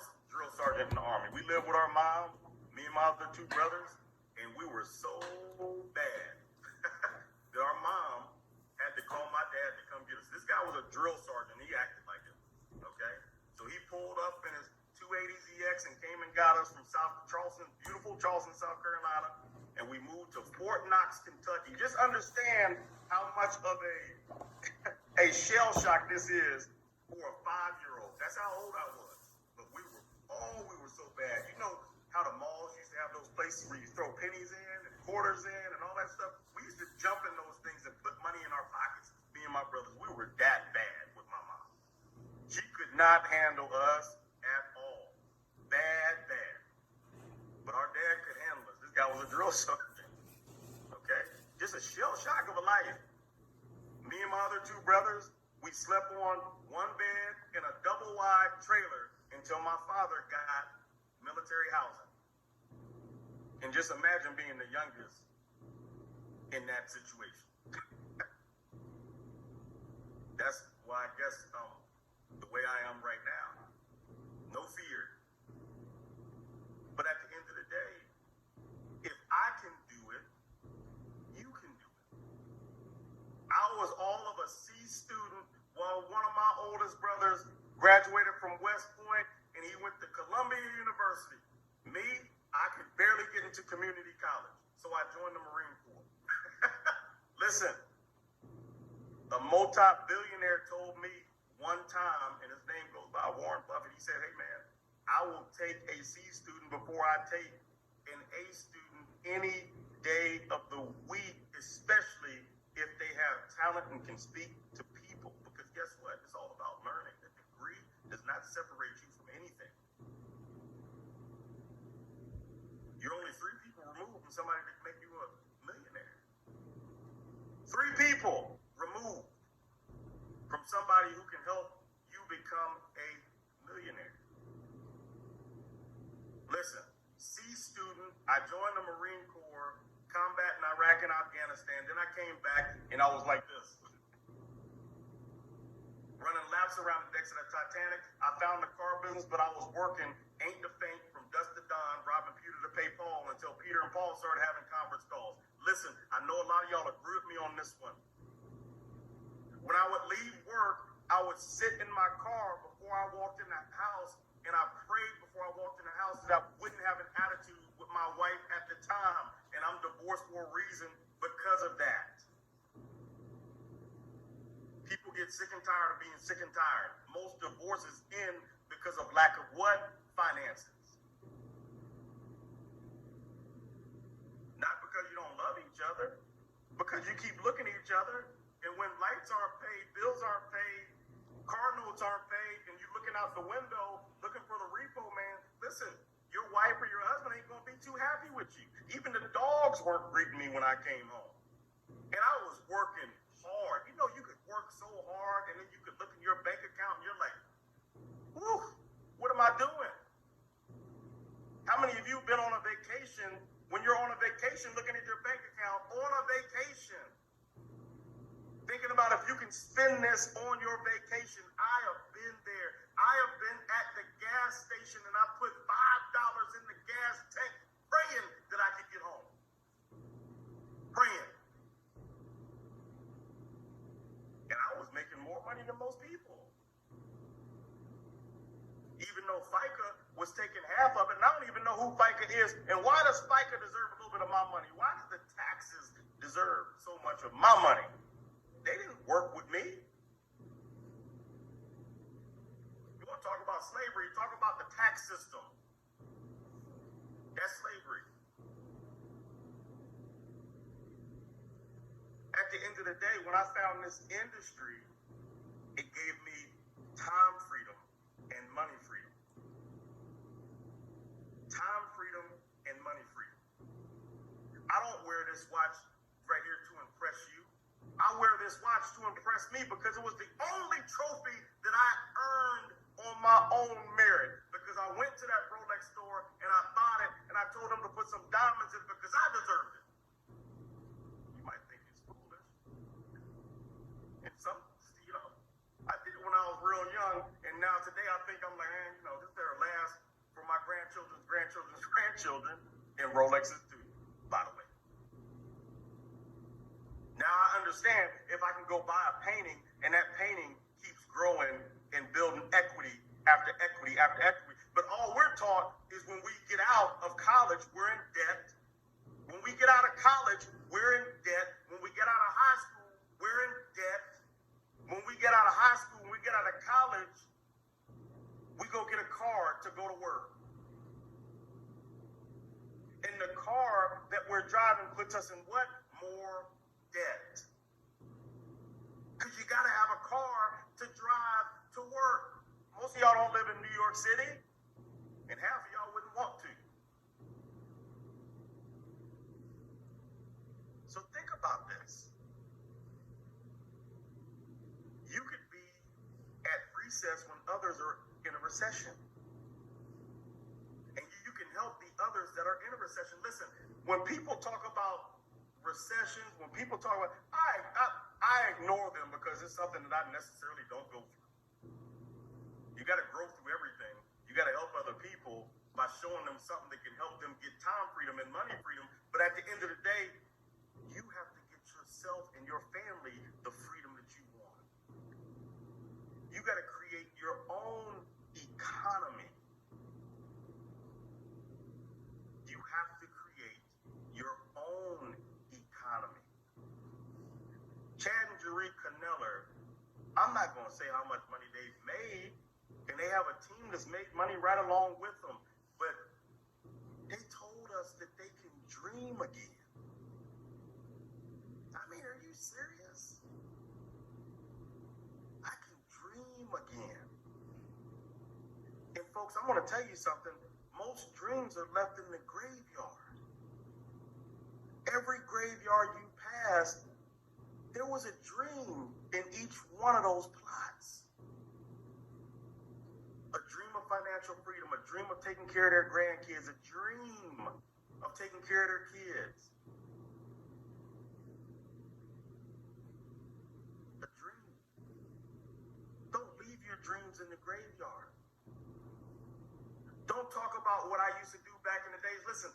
first drill sergeant in the Army. We lived with our mom, me and my other two brothers, and we were so bad that our mom had to call my dad to come get us. This guy was a drill sergeant. He acted like it. Okay? So he pulled up in his 280ZX and came and got us from beautiful Charleston, South Carolina, and we moved to Fort Knox, Kentucky. Just understand how much of a shell shock this is for a 5-year-old. That's how old I was. But we were so bad. You know how the malls used to have those places where you throw pennies in and quarters in and all that stuff? We used to jump in those things and put money in our pockets. Me and my brothers, we were that bad with my mom. She could not handle us at all. Bad. But our dad could handle us. This guy was a drill sergeant. Okay? Just a shell shock of a life. Me and my other two brothers, we slept on one bed in a double-wide trailer until my father got military housing. And just imagine being the youngest in that situation. That's why I guess the way I am right now. No fear. But at the end of the day, if I can do it, you can do it. I was all of a C student while one of my oldest brothers graduated from West Point and he went to Columbia University. Me, I could barely get into community college, so I joined the Marine Corps. Listen, a multi-billionaire told me one time, and his name goes by Warren Buffett, he said, hey man, I will take a C student before I take an A student any day of the week, especially if they have talent and can speak to people. Because guess what? It's all about learning. A degree does not separate you from anything. You're only 3 people removed from somebody that can make you a millionaire. 3 people removed from somebody who can help you become a millionaire. Listen, C student, I joined the Marine Corps, combat in Iraq and Afghanistan. Then I came back and I was like this, running laps around the decks of the Titanic. I found the car business, but I was working ain't to faint from dusk to dawn, robbing Peter to pay Paul until Peter and Paul started having conference calls. Listen, I know a lot of y'all agree with me on this one. When I would leave work, I would sit in my car before I walked in the house, and I prayed before I walked in the house that I wouldn't have an attitude with my wife at the time, and I'm divorced for a reason because of that. People get sick and tired of being sick and tired. Most divorces end because of lack of what? Finances. Not because you don't love each other, because you keep looking at each other, and when lights aren't paid, bills aren't paid, car notes aren't paid, and you're looking out the window looking for the repo man, listen, your wife or your husband ain't gonna be too happy with you. Even the dogs weren't greeting me when I came home. And I was working hard. You know, you could work so hard and then you could look in your bank account and you're like, whew, what am I doing? How many of you been on a vacation when you're on a vacation looking at your bank account on a vacation? Thinking about if you can spend this on your vacation. I have been there. I have been at the gas station and I put $5 in the gas tank praying that I could get home. Praying. And I was making more money than most people. Even though FICA was taking half of it, and I don't even know who FICA is. And why does FICA deserve a little bit of my money? Why does the taxes deserve so much of my money? They didn't work with me. You want to talk about slavery, talk about the tax system. That's slavery. At the end of the day, when I found this industry, it gave me time freedom and money freedom. Time freedom and money freedom. I don't wear this watch right here to impress you. I wear this watch to impress me because it was the only trophy that I earned on my own merit. Because I went to that Rolex store and I bought it and I told them to put some diamonds in it because I deserved it. You might think it's foolish. And some, you know, I did it when I was real young, and now today I think I'm like, this is their last grandchildren in Rolexes too, by the way. Now I understand if I can go buy a painting and that painting keeps growing and building equity after equity after equity. But all we're taught is when we get out of college, we're in debt. When we get out of college, we're in debt. When we get out of high school, we're in debt. When we get out of high school, when we get out of college, we go get a car to go to work. And the car that we're driving puts us in what? More debt. Because you got to have a car to drive to work. Most of y'all don't live in New York City, and half of y'all wouldn't want to. So think about this. You could be at recess when others are in a recession. And you can help the others that are in a recession. Listen, when people talk about recessions, when people talk about, I ignore them because it's something that I necessarily don't go through. You got to grow through everything. You got to help other people by showing them something that can help them get time freedom and money freedom. But at the end of the day, you have to get yourself and your family the freedom that you want. You got to create your own economy. You have to create your own economy. Chad and Jeree Caneller, I'm not going to say how much money they've made, and they have a team that's made money right along with them, but they told us that they can dream again. I mean, are you serious? I can dream again. And folks, I'm going to tell you something. Most dreams are left in the graveyard. Every graveyard you pass, there was a dream in each one of those plots. A dream of financial freedom, a dream of taking care of their grandkids, a dream of taking care of their kids. A dream. Don't leave your dreams in the graveyard. Don't talk about what I used to do back in the days. Listen,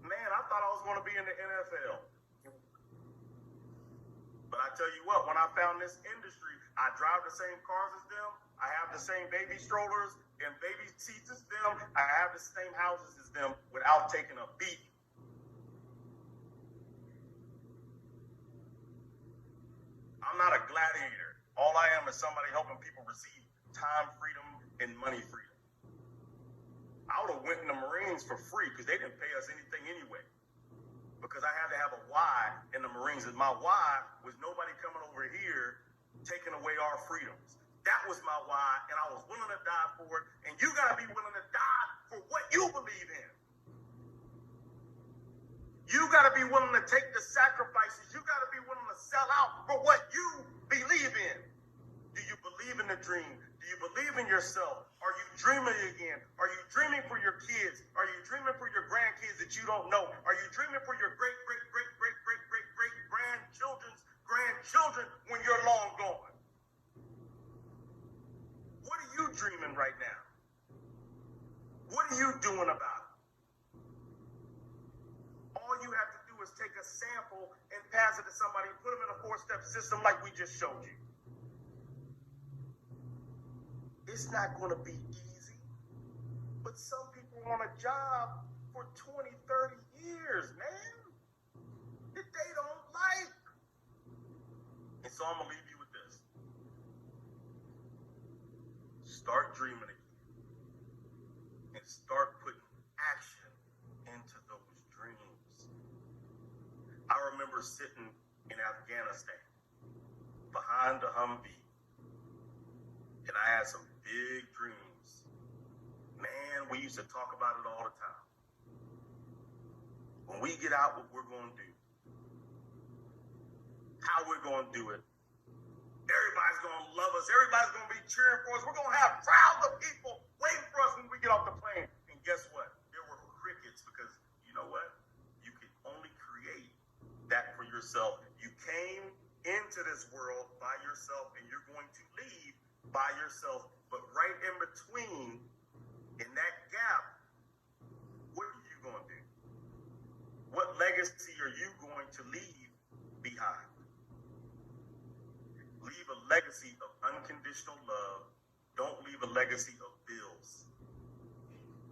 man, I thought I was going to be in the NFL. But I tell you what, when I found this industry, I drive the same cars as them. I have the same baby strollers and baby seats as them. I have the same houses as them without taking a beat. I'm not a gladiator. All I am is somebody helping people receive time freedom and money freedom. I would have went in the Marines for free because they didn't pay us anything anyway. Because I had to have a why in the Marines. And my why was nobody coming over here taking away our freedoms. That was my why, and I was willing to die for it. And you got to be willing to die for what you believe in. You got to be willing to take the sacrifices. You got to be willing to sell out for what you believe in. Do you believe in the dream? Do you believe in yourself? Are you dreaming again? Are you dreaming for your kids? Are you dreaming for your grandkids that you don't know? Are you dreaming for your grandchildren's grandchildren when you're long gone? What are you dreaming right now? What are you doing about it? All you have to do is take a sample and pass it to somebody, put them in a 4-step system like we just showed you. It's not going to be easy, but some people want a job for 20, 30 years, man, that they don't like. And so I'm going to leave you with this. Start dreaming again and start putting action into those dreams. I remember sitting in Afghanistan behind the Humvee, and I had some big dreams. Man, we used to talk about it all the time. When we get out, what we're going to do, how we're going to do it, everybody's going to love us. Everybody's going to be cheering for us. We're going to have crowds of people waiting for us when we get off the plane. And guess what? There were crickets because you know what? You can only create that for yourself. You came into this world by yourself and you're going to leave by yourself. But right in between, in that gap, legacy are you going to leave behind? Leave a legacy of unconditional love. Don't leave a legacy of bills.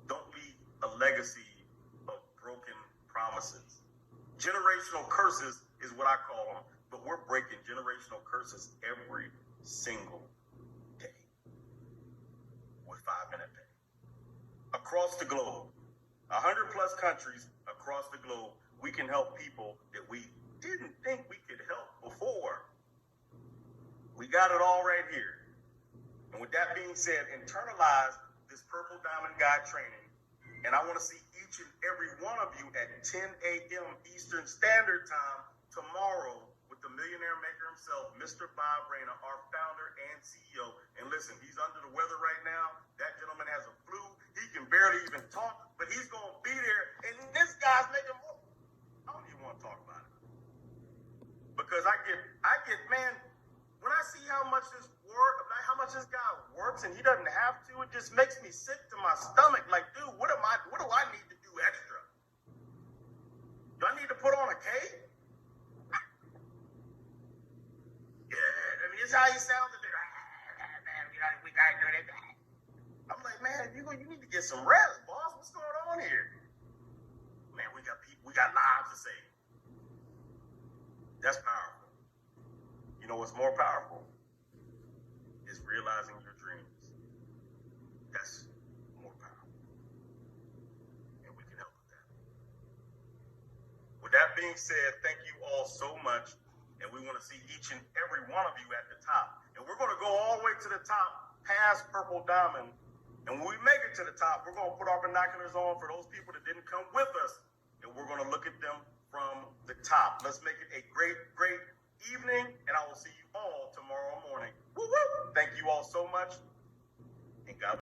Don't leave a legacy of broken promises. Generational curses is what I call them, but we're breaking generational curses every single day with 5-minute pay. Across the globe, 100 plus countries across the globe, we can help people that we didn't think we could help before. We got it all right here. And with that being said, internalize this Purple Diamond Guide training. And I want to see each and every one of you at 10 a.m. Eastern Standard Time tomorrow with the millionaire maker himself, Mr. Bob Rayner, our founder and CEO. And listen, he's under the weather right now. That gentleman has a flu. He can barely even talk, but he's going to be there. And this guy's making more. I don't even want to talk about it. Because I get, man, when I see how much this guy works and he doesn't have to, it just makes me sick to my stomach. Like, dude, what do I need to do extra? Do I need to put on a cape? Yeah, I mean, it's how he sounds. Man, we gotta do that. I'm like, man, you need to get some rest, boss. What's going on here? Man, we got lives to save. That's powerful. You know what's more powerful? Is realizing your dreams. That's more powerful. And we can help with that. With that being said, thank you all so much. And we want to see each and every one of you at the top. And we're going to go all the way to the top, past Purple Diamond. And when we make it to the top, we're going to put our binoculars on for those people that didn't come with us. And we're going to look at them from the top. Let's make it a great, great evening. And I will see you all tomorrow morning. Woo-woo! Thank you all so much. And God bless.